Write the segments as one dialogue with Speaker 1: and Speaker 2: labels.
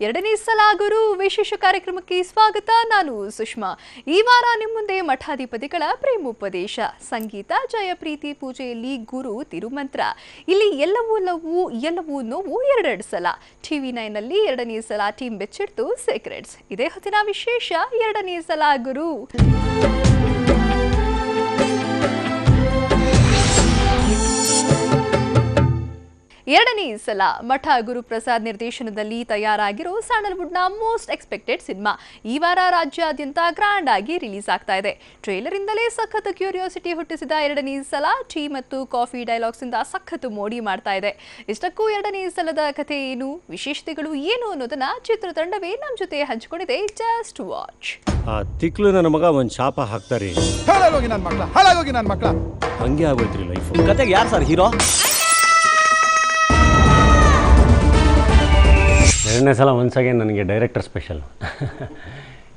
Speaker 1: ಎರಡನೇ ಸಲ ಗುರು ವಿಶೇಷ ಕಾರ್ಯಕ್ರಮಕ್ಕೆ ಸ್ವಾಗತ. ನಾನು ಸುಷ್ಮಾ. ಈ ವಾರ ನಿಮ್ಮ ಮುಂದೆ ಮಠಾಧಿಪತಿಗಳ ಪ್ರೇಮೋಪದೇಶ, ಸಂಗೀತ, ಜಯಪ್ರೀತಿ ಪೂಜೆಯಲ್ಲಿ ಗುರು ತಿರುಮಂತ್ರ. ಇಲ್ಲಿ ಎಲ್ಲವೂ ಲವ್ವು, ಎಲ್ಲವೂ ನೋವು ಎರಡೆರಡು ಸಲ. TV9 ನಲ್ಲಿ ಎರಡನೇ ಸಲ ಟೀಮ್ ಬೆಚ್ಚಿಡ್ತು ಸೀಕ್ರೆಟ್ಸ್. ಇದೇ ಹೊತ್ತಿನ ವಿಶೇಷ ಎರಡನೇ ಸಲ ಗುರು. ಎರಡನೇ ಸಲ ಮಠ ಗುರುಪ್ರಸಾದ್ ನಿರ್ದೇಶನದಲ್ಲಿ ತಯಾರಾಗಿರೋ ಸ್ಯಾಂಡಲ್ವುಡ್ನ ಮೋಸ್ಟ್ ಎಕ್ಸ್ಪೆಕ್ಟೆಡ್ ಸಿನಿಮಾ ಈ ವಾರ ರಾಜ್ಯಾದ್ಯಂತ ಗ್ರ್ಯಾಂಡ್ ಆಗಿ ರಿಲೀಸ್ ಆಗ್ತಾ ಇದೆ. ಟ್ರೇಲರ್ ಇಂದಲೇ ಸಖತ್ ಕ್ಯೂರಿಯಾಸಿಟಿ ಹುಟ್ಟಿಸಿದ ಎರಡನೇ ಸಲ ಟೀ ಮತ್ತು ಕಾಫಿ ಡೈಲಾಗ್ಸ್ ಇಂದ ಸಖತ್ ಮೋಡಿ ಮಾಡ್ತಾ ಇದೆ. ಇಷ್ಟಕ್ಕೂ ಎರಡನೇ ಸಲದ ಕಥೆ ಏನು, ವಿಶೇಷತೆಗಳು ಏನು ಅನ್ನೋದನ್ನ ಚಿತ್ರತಂಡವೇ ನಮ್ಮ ಜೊತೆ ಹಂಚಿಕೊಂಡಿದೆ. Just watch.
Speaker 2: ತಿಕ್ಲು ನನ್ನ ಮಗ ಒಂದು ಶಾಪ ಹಾಕ್ತಾರೆ. ಹಂಗೆ ಆಗೋಯ್ತ್ರಿ ಲೈಫ್.
Speaker 3: ಕತೆಗೆ ಯಾರು ಸರ್ ಹೀರೋ?
Speaker 2: ಎರಡನೇ ಸಲ ಒನ್ಸಾಗೆ ನನಗೆ ಡೈರೆಕ್ಟರ್ ಸ್ಪೆಷಲ್.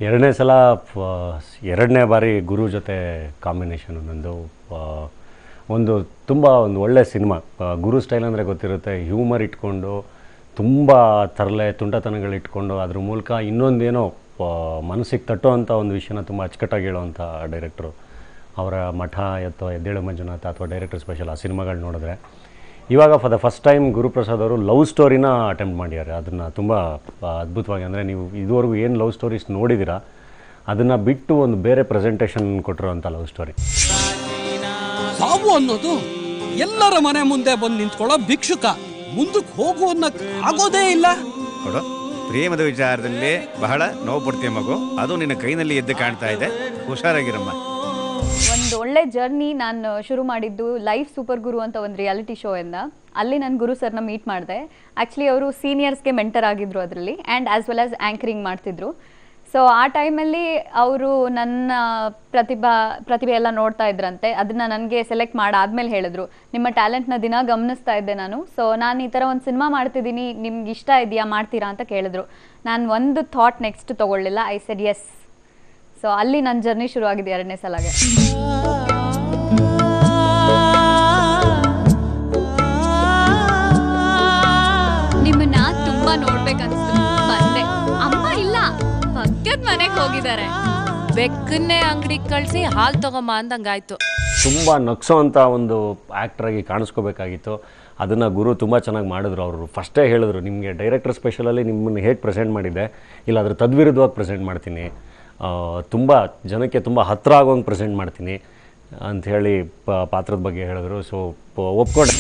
Speaker 2: ಎರಡನೇ ಸಲ ಎರಡನೇ ಬಾರಿ ಗುರು ಜೊತೆ ಕಾಂಬಿನೇಷನು ನಂದು. ಒಂದು ಒಂದು ಒಳ್ಳೆ ಸಿನಿಮಾ. ಗುರು ಸ್ಟೈಲ್ ಅಂದರೆ ಗೊತ್ತಿರುತ್ತೆ, ಹ್ಯೂಮರ್ ಇಟ್ಕೊಂಡು ತುಂಬ ತರಲೆ ತುಂಟತನಗಳಿಟ್ಕೊಂಡು ಅದ್ರ ಮೂಲಕ ಇನ್ನೊಂದೇನೋ ಮನಸ್ಸಿಗೆ ತಟ್ಟುವಂಥ ಒಂದು ವಿಷಯನ ತುಂಬ ಅಚ್ಚುಕಟ್ಟಾಗಿ ಹೇಳೋವಂಥ ಡೈರೆಕ್ಟ್ರು. ಅವರ ಮಠ ಅಥವಾ ಎದ್ದೇಳು ಮಂಜುನಾಥ ಅಥವಾ ಡೈರೆಕ್ಟರ್ ಸ್ಪೆಷಲ್ ಆ ಸಿನಿಮಾಗಳು ನೋಡಿದ್ರೆ, ಇವಾಗ for the first time Guruprasad ಅವರು ಲವ್ ಸ್ಟೋರಿನ ಅಟೆಂಪ್ಟ್ ಮಾಡಿದ್ದಾರೆ. ಅದನ್ನು ತುಂಬ ಅದ್ಭುತವಾಗಿ, ಅಂದರೆ ನೀವು ಇದುವರೆಗೂ ಏನು ಲವ್ ಸ್ಟೋರೀಸ್ ನೋಡಿದ್ದೀರಾ ಅದನ್ನು ಬಿಟ್ಟು ಒಂದು ಬೇರೆ ಪ್ರೆಸೆಂಟೇಷನ್ ಕೊಟ್ಟಿರೋಂಥ ಲವ್ ಸ್ಟೋರಿ.
Speaker 3: ಸಾವು ಅನ್ನೋದು ಎಲ್ಲರ ಮನೆ ಮುಂದೆ ಬಂದು ನಿಂತ್ಕೊಳ್ಳೋ ಭಿಕ್ಷುಕ, ಮುಂದಕ್ಕೆ ಹೋಗುವನ್ನ ಆಗೋದೇ ಇಲ್ಲ.
Speaker 4: ನೋಡು, ಪ್ರೇಮದ ವಿಚಾರದಲ್ಲಿ ಬಹಳ ನೋವು ಪಡ್ತೀಯ ಮಗು. ಅದು ನಿನ್ನ ಕೈನಲ್ಲಿ ಎದ್ದು ಕಾಣ್ತಾ ಇದೆ, ಹುಷಾರಾಗಿರಮ್ಮ.
Speaker 5: ಒಂದು ಒಳ್ಳೆ ಜರ್ನಿ ನಾನು ಶುರು ಮಾಡಿದ್ದು ಲೈಫ್ ಸೂಪರ್ ಗುರು ಅಂತ ಒಂದು ರಿಯಾಲಿಟಿ ಶೋ ಇಂದ. ಅಲ್ಲಿ ನಾನು ಗುರು ಸರ್ನ ಮೀಟ್ ಮಾಡಿದೆ. ಆ್ಯಕ್ಚುಲಿ ಅವರು ಸೀನಿಯರ್ಸ್ಗೆ ಮೆಂಟರ್ ಆಗಿದ್ರು ಅದರಲ್ಲಿ, and as well as anchoring ಮಾಡ್ತಿದ್ರು. ಸೊ ಆ ಟೈಮಲ್ಲಿ ಅವರು ನನ್ನ ಪ್ರತಿಭೆ ಎಲ್ಲ ನೋಡ್ತಾ ಇದ್ರಂತೆ. ಅದನ್ನು ನನಗೆ ಸೆಲೆಕ್ಟ್ ಮಾಡಾದ್ಮೇಲೆ ಹೇಳಿದ್ರು, ನಿಮ್ಮ ಟ್ಯಾಲೆಂಟ್ನ ದಿನ ಗಮನಿಸ್ತಾ ಇದ್ದೆ ನಾನು. ಸೊ ನಾನು ಈ ಥರ ಒಂದು ಸಿನಿಮಾ ಮಾಡ್ತಿದ್ದೀನಿ, ನಿಮ್ಗೆ ಇಷ್ಟ ಇದೆಯಾ, ಮಾಡ್ತೀರಾ ಅಂತ ಕೇಳಿದ್ರು. ನಾನು ಒಂದು ಥಾಟ್ ನೆಕ್ಸ್ಟ್ ತೊಗೊಳ್ಳಿಲ್ಲ. I said yes. ಸೊ ಅಲ್ಲಿ ನನ್ನ ಜರ್ನಿ ಶುರು ಆಗಿದೆ ಎರಡನೇ ಸಲಾಗೆ.
Speaker 1: ನಿಮ್ಮನ್ನ ತುಂಬಾ ನೋಡ್ಬೇಕನ್ಸ್ತು, ಬಂದೆ. ಅಮ್ಮ ಇಲ್ಲ, ಪಕ್ಕದ ಮನೆಗೆ ಹೋಗಿದ್ದಾರೆ.
Speaker 6: ಬೆಕ್ಕನ್ನೇ ಅಂಗಡಿಗೆ ಕಳಿಸಿ ಹಾಲು ತಗೊಂಬ ಅಂದಂಗಾಯ್ತು.
Speaker 2: ತುಂಬ ನಗ್ಸೋ ಅಂಥ ಒಂದು ಆ್ಯಕ್ಟ್ರಾಗಿ ಕಾಣಿಸ್ಕೋಬೇಕಾಗಿತ್ತು. ಅದನ್ನು ಗುರು ತುಂಬ ಚೆನ್ನಾಗಿ ಮಾಡಿದ್ರು. ಅವರು ಫಸ್ಟೇ ಹೇಳಿದ್ರು, ನಿಮಗೆ ಡೈರೆಕ್ಟರ್ ಸ್ಪೆಷಲಲ್ಲಿ ನಿಮ್ಮನ್ನು ಹೇಗೆ ಪ್ರೆಸೆಂಟ್ ಮಾಡಿದ್ದೆ, ಇಲ್ಲ ಅದ್ರ ತದ್ವಿರುದ್ಧವಾಗಿ ಪ್ರೆಸೆಂಟ್ ಮಾಡ್ತೀನಿ, ತುಂಬ ಜನಕ್ಕೆ ತುಂಬ ಹತ್ತಿರ ಆಗೋಂಗೆ ಪ್ರೆಸೆಂಟ್ ಮಾಡ್ತೀನಿ ಅಂಥೇಳಿ ಪಾತ್ರದ ಬಗ್ಗೆ ಹೇಳಿದ್ರು. ಸೊ ಒಪ್ಕೊಂಡೆ.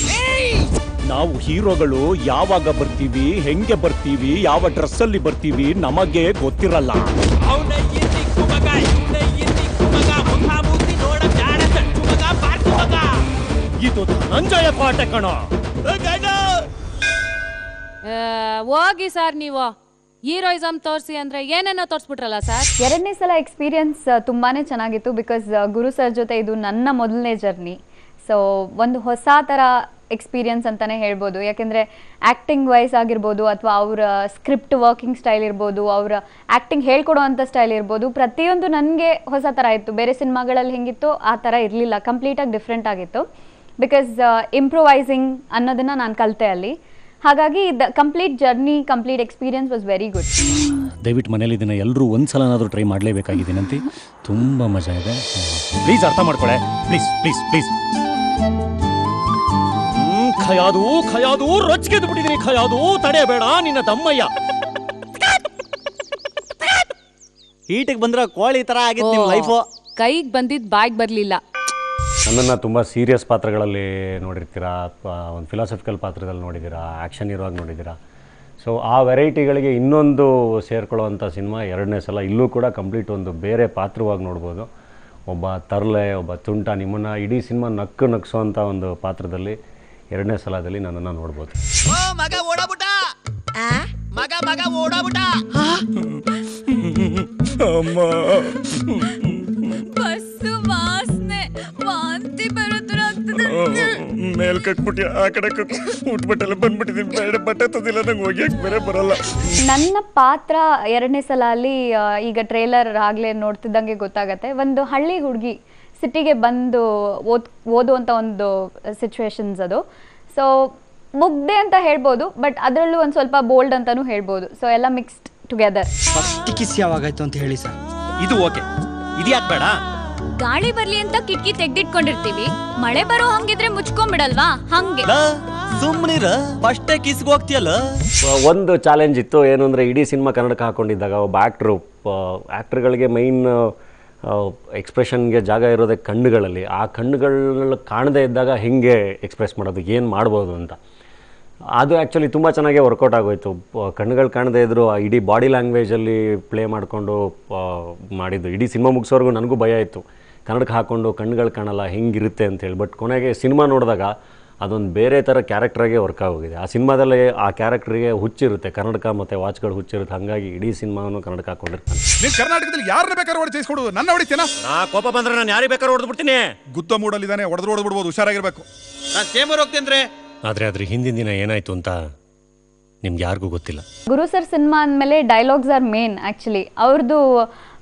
Speaker 7: ನಾವು ಹೀರೋಗಳು ಯಾವಾಗ ಬರ್ತೀವಿ, ಹೆಂಗೆ ಬರ್ತೀವಿ, ಯಾವ ಡ್ರೆಸ್ಸಲ್ಲಿ ಬರ್ತೀವಿ ನಮಗೆ ಗೊತ್ತಿರಲ್ಲ. ಇದು ಧನಂಜಯ ಪಾಠ ಕಣ.
Speaker 6: ಹೋಗಿ ಸರ್, ನೀವು ಹೀರೋಯಿಸಮ್ ತೋರಿಸಿ ಅಂದರೆ ಏನೇನೋ ತೋರಿಸ್ಬಿಟ್ರಲ್ಲ ಸರ್.
Speaker 5: ಎರಡನೇ ಸಲ ಎಕ್ಸ್ಪೀರಿಯನ್ಸ್ ತುಂಬಾ ಚೆನ್ನಾಗಿತ್ತು. ಬಿಕಾಸ್ ಗುರು ಸರ್ ಜೊತೆ ಇದು ನನ್ನ ಮೊದಲನೇ ಜರ್ನಿ. ಸೊ ಒಂದು ಹೊಸ ಥರ ಎಕ್ಸ್ಪೀರಿಯನ್ಸ್ ಅಂತಲೇ ಹೇಳ್ಬೋದು. ಯಾಕೆಂದರೆ ಆ್ಯಕ್ಟಿಂಗ್ ವೈಸ್ ಆಗಿರ್ಬೋದು, ಅಥವಾ ಅವರ ಸ್ಕ್ರಿಪ್ಟ್ ವರ್ಕಿಂಗ್ ಸ್ಟೈಲ್ ಇರ್ಬೋದು, ಅವರ ಆ್ಯಕ್ಟಿಂಗ್ ಹೇಳ್ಕೊಡೋವಂಥ ಸ್ಟೈಲ್ ಇರ್ಬೋದು, ಪ್ರತಿಯೊಂದು ನನಗೆ ಹೊಸ ಥರ ಇತ್ತು. ಬೇರೆ ಸಿನಿಮಾಗಳಲ್ಲಿ ಹೆಂಗಿತ್ತು ಆ ಥರ ಇರಲಿಲ್ಲ, ಕಂಪ್ಲೀಟಾಗಿ ಡಿಫ್ರೆಂಟ್ ಆಗಿತ್ತು. ಬಿಕಾಸ್ ಇಂಪ್ರೂವೈಸಿಂಗ್ ಅನ್ನೋದನ್ನು ನಾನು ಕಲಿತೆ ಅಲ್ಲಿ. ಹಾಗಾಗಿ the complete journey, complete experience was very good.
Speaker 7: ದಯವಿಟ್ಟು ಮನೇಲಿ ಇದನ್ನು ಎಲ್ಲರೂ ಒಂದು ಸಲನಾದರೂ ಟ್ರೈ ಮಾಡಲೇಬೇಕಾಗಿದ್ದೀನಂತೆ. ತುಂಬ ಮಜಾ ಇದೆ. ಪ್ಲೀಸ್ ಅರ್ಥ ಮಾಡ್ಕೊಳ್ಳೆ, ಪ್ಲೀಸ್ ಪ್ಲೀಸ್ ಪ್ಲೀಸ್. ಖಯಾದು ರೊಚ್ಗೆದ್ದು ಬಿಟ್ಟಿದ್ದೀನಿ. ಖಯಾದು ತಡೆಯಬೇಡ ನಿನ್ನ ದಮ್ಮಯ್ಯ.
Speaker 3: ಈಟಿಗೆ ಬಂದ್ರೆ ಕೋಳಿ ತರ ಆಗಿತ್ತು ನಿಮ್ಮ ಲೈಫು.
Speaker 6: ಕೈಗೆ ಬಂದಿದ್ದು ಬಾಯಿಗೆ ಬರಲಿಲ್ಲ.
Speaker 2: ನನ್ನನ್ನು ತುಂಬ ಸೀರಿಯಸ್ ಪಾತ್ರಗಳಲ್ಲಿ ನೋಡಿರ್ತೀರಾ, ಒಂದು ಫಿಲಾಸಫಿಕಲ್ ಪಾತ್ರದಲ್ಲಿ ನೋಡಿದ್ದೀರಾ, ಆ್ಯಕ್ಷನ್ ಇರುವಾಗ ನೋಡಿದ್ದೀರಾ. ಸೊ ಆ ವೆರೈಟಿಗಳಿಗೆ ಇನ್ನೊಂದು ಸೇರ್ಕೊಳ್ಳೋವಂಥ ಸಿನಿಮಾ ಎರಡನೇ ಸಲ. ಇಲ್ಲೂ ಕೂಡ ಕಂಪ್ಲೀಟ್ ಒಂದು ಬೇರೆ ಪಾತ್ರವಾಗಿ ನೋಡ್ಬೋದು. ಒಬ್ಬ ತರಲೆ, ಒಬ್ಬ ತುಂಟ, ನಿಮ್ಮನ್ನು ಇಡೀ ಸಿನಿಮಾ ನಗ್ಸೋವಂಥ ಒಂದು ಪಾತ್ರದಲ್ಲಿ ಎರಡನೇ ಸಲದಲ್ಲಿ ನನ್ನನ್ನು ನೋಡ್ಬೋದು.
Speaker 3: ಮಗ ಓಡಾಬಿಟ್ಟ, ಮಗ ಓಡಾಬಿಟ್ಟ.
Speaker 7: ಅಮ್ಮ,
Speaker 1: ಬಸ್ಸು ವಾಸನೆ, ವಾಂತಿ ಬರೋ ಥರ ಆಗ್ತದೆ.
Speaker 7: ಮೇಲ್ ಕಟ್ಬಿಟ್ಟು ಆ ಕಡೆ ಉಟ್ಬಿಟ್ಟೆಲ್ಲ ಬಂದ್ಬಿಟ್ಟಿದ್ದೀನಿ. ಬೇಡ ಬಟ್ಟೆ ತಂದಿಲ್ಲ, ನಂಗೆ ಒಗ್ಯಕ್ಕೆ ಬೇರೆ ಬರಲ್ಲ.
Speaker 5: ನನ್ನ ಪಾತ್ರ ಎರಡನೇ ಸಲ ಅಲ್ಲಿ ಈಗ ಟ್ರೇಲರ್ ಆಗಲೇ ನೋಡ್ತಿದ್ದಂಗೆ ಗೊತ್ತಾಗತ್ತೆ. ಒಂದು ಹಳ್ಳಿ ಹುಡುಗಿ ಸಿಟಿಗೆ ಬಂದು ಓದುವಂಥ ಒಂದು ಸಿಚುವೇಶನ್ಸ್ ಅದು. ಸೊ ಮುಗ್ದೆ ಅಂತ ಹೇಳ್ಬೋದು, ಬಟ್ ಅದರಲ್ಲೂ ಒಂದು ಸ್ವಲ್ಪ ಬೋಲ್ಡ್ ಅಂತಾನೂ ಹೇಳ್ಬೋದು. ಸೊ ಎಲ್ಲ ಮಿಕ್ಸ್ಡ್ ಟುಗೆದರ್.
Speaker 8: ಫಸ್ಟ್ ಕಿಸ್ ಯಾವಾಗಾಯ್ತು ಅಂತ ಹೇಳಿ ಸರ್. ಇದು ಓಕೆ, ಇದು ಯಾಕೆ ಬೇಡ?
Speaker 9: ಗಾಳಿ ಬರ್ಲಿ ಅಂತ ಕಿಟಕಿ ತೆಗ್ದಿಟ್ಕೊಂಡಿರ್ತೀವಿ, ಮಳೆ ಬರೋ ಹಂಗಿದ್ರೆ ಮುಚ್ಕೊಂಡ್ಬಿಡಲ್ವಾ, ಹಂಗೆ.
Speaker 8: ಸುಮ್ಮನಿರ ಫಸ್ಟೇ ಕಿಸ್ಗೆ ಹೋಗ್ತೀಯಲ್ಲ.
Speaker 2: ಒಂದು ಚಾಲೆಂಜ್ ಇತ್ತು, ಏನು ಅಂದರೆ ಇಡೀ ಸಿನಿಮಾ ಕನ್ನಡಕ್ಕೆ ಹಾಕ್ಕೊಂಡಿದ್ದಾಗ ಒಬ್ಬ ಆ್ಯಕ್ಟ್ರುಗಳಿಗೆ ಮೈನ್ ಎಕ್ಸ್ಪ್ರೆಷನ್ಗೆ ಜಾಗ ಇರೋದೇ ಕಣ್ಣುಗಳಲ್ಲಿ. ಆ ಕಣ್ಣುಗಳು ಕಾಣದೇ ಇದ್ದಾಗ ಹೇಗೆ ಎಕ್ಸ್ಪ್ರೆಸ್ ಮಾಡೋದು, ಏನು ಮಾಡ್ಬೋದು ಅಂತ. ಅದು ಆ್ಯಕ್ಚುಲಿ ತುಂಬ ಚೆನ್ನಾಗೇ ವರ್ಕೌಟ್ ಆಗೋಯ್ತು. ಕಣ್ಣುಗಳು ಕಾಣದೇ ಇದ್ದರೂ ಆ ಇಡೀ ಬಾಡಿ ಲ್ಯಾಂಗ್ವೇಜಲ್ಲಿ ಪ್ಲೇ ಮಾಡಿಕೊಂಡು ಮಾಡಿದ್ದು. ಇಡೀ ಸಿನಿಮಾ ಮುಗಿಸೋರ್ಗು ನನಗೂ ಭಯ ಇತ್ತು, ಕನ್ನಡಕ್ಕೆ ಹಾಕ್ಕೊಂಡು ಕಣ್ಣುಗಳು ಕಾಣಲ್ಲ ಹೆಂಗಿರುತ್ತೆ ಅಂತೇಳಿ. ಬಟ್ ಕೊನೆಗೆ ಸಿನಿಮಾ ನೋಡಿದಾಗ ಅದೊಂದು ಬೇರೆ ಥರ ಕ್ಯಾರೆಕ್ಟ್ರಾಗೆ ವರ್ಕ್ ಆಗೋಗಿದೆ. ಆ ಸಿನಿಮಾದಲ್ಲೇ ಆ ಕ್ಯಾರೆಕ್ಟ್ರಿಗೆ ಹುಚ್ಚಿರುತ್ತೆ, ಕನ್ನಡಕ ಮತ್ತು ವಾಚ್ಗಳು ಹುಚ್ಚಿರುತ್ತೆ. ಹಾಗಾಗಿ ಇಡೀ ಸಿನಿಮಾವನ್ನು ಕನ್ನಡಕ್ಕೆ ಹಾಕ್ಕೊಂಡಿರ್ತಾನೆ.
Speaker 10: ನೀನು ಕರ್ನಾಟಕದಲ್ಲಿ ಯಾರನ್ನ ಬೇಕಾದ್ರೂ ಹೊಡೆದು ಜಯಿಸ್ಕೊಡು, ನನ್ನ ಹೊಡಿತೇನಾ?
Speaker 8: ನಾ ಕೋಪ ಬಂದ್ರೆ ನಾನು ಯಾರಿಗೆ ಬೇಕಾದ್ರೂ ಹೊಡೆದ್ಬಿಡ್ತೀನಿ.
Speaker 10: ಗುತ್ತ ಮೂಡಲ್ಲಿದ್ದಾನೆ, ಹೊಡೆದ್ಬಿಡ್ಬೋದು, ಹುಷಾರಾಗಿರ್ಬೇಕು.
Speaker 8: ನಾನು ಚೇಂಬರ್ ಹೋಗ್ತೇನೆ.
Speaker 7: ಆದರೆ ಅದ್ರ ಹಿಂದಿನ ದಿನ ಏನಾಯಿತು ಅಂತ ನಿಮ್ಗೆ ಯಾರಿಗೂ ಗೊತ್ತಿಲ್ಲ.
Speaker 5: ಗುರು ಸರ್ ಸಿನಿಮಾ ಅಂದಮೇಲೆ ಡೈಲಾಗ್ಸ್ ಆರ್ ಮೇನ್. ಆ್ಯಕ್ಚುಲಿ ಅವ್ರದ್ದು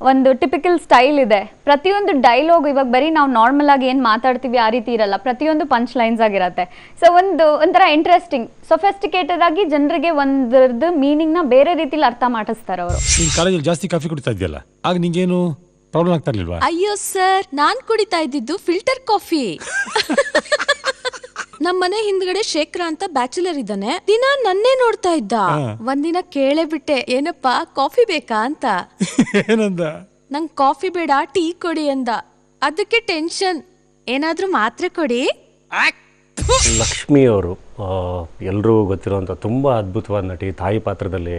Speaker 5: ಒಂದು ಟಿಪಿಕಲ್ ಸ್ಟೈಲ್ ಇದೆ. ಪ್ರತಿಯೊಂದು ಡೈಲಾಗ್ ಇವಾಗ ಬರೀ ನಾವು ನಾರ್ಮಲ್ ಆಗಿ ಏನು ಮಾತಾಡ್ತೀವಿ ಆ ರೀತಿ ಇರಲ್ಲ, ಪ್ರತಿಯೊಂದು ಪಂಚ್ ಲೈನ್ಸ್ ಆಗಿರತ್ತೆ. ಸೊ ಒಂಥರ ಇಂಟ್ರೆಸ್ಟಿಂಗ್, ಸೊಫೆಸ್ಟಿಕೇಟೆಡ್ ಆಗಿ ಜನರಿಗೆ ಒಂದ್ರದ್ದು ಮೀನಿಂಗ್ನ ಬೇರೆ ರೀತಿಲಿ ಅರ್ಥ ಮಾಡಿಸ್ತಾರೆ ಅವರು.
Speaker 11: ನೀನು ಕಾಲೇಜಲ್ಲಿ ಜಾಸ್ತಿ ಕಾಫಿ ಕುಡಿತಾ ಇದೆಯಲ್ಲ, ಆಗ ನಿಂಗೇನು ಪ್ರಾಬ್ಲಮ್ ಆಗ್ತಾ ಇರ್ಲಿಲ್ವಾ?
Speaker 9: ಅಯ್ಯೋ ಸರ್, ನಾನ್ ಕುಡಿತಾ ಇದ್ದಿದ್ದು ಫಿಲ್ಟರ್ ಕಾಫಿ. ನಮ್ಮನೆ ಹಿಂದ್ಗಡೆ ಶೇಖರ ಅಂತ ಬ್ಯಾಚುಲರ್ ಇದ್ದಾನೆ, ದಿನ ನನ್ನೇ ನೋಡ್ತಾ ಇದ್ದ. ಒಂದಿನ ಕೇಳೇ ಬಿಟ್ಟೆ, ಏನಪ್ಪಾ ಕಾಫಿ ಬೇಕಾ ಅಂತ.
Speaker 11: ಏನಂದ?
Speaker 9: ನಂಗ್ ಕಾಫಿ ಬೇಡ, ಟೀ ಕೊಡಿ ಅಂದ. ಅದಕ್ಕೆ ಟೆನ್ಷನ್, ಏನಾದ್ರೂ ಮಾತ್ರೆ ಕೊಡಿ.
Speaker 2: ಲಕ್ಷ್ಮಿ ಅವರು ಎಲ್ಲರೂ ಗೊತ್ತಿರೋಂಥ ತುಂಬ ಅದ್ಭುತವಾದ ನಟಿ, ತಾಯಿ ಪಾತ್ರದಲ್ಲಿ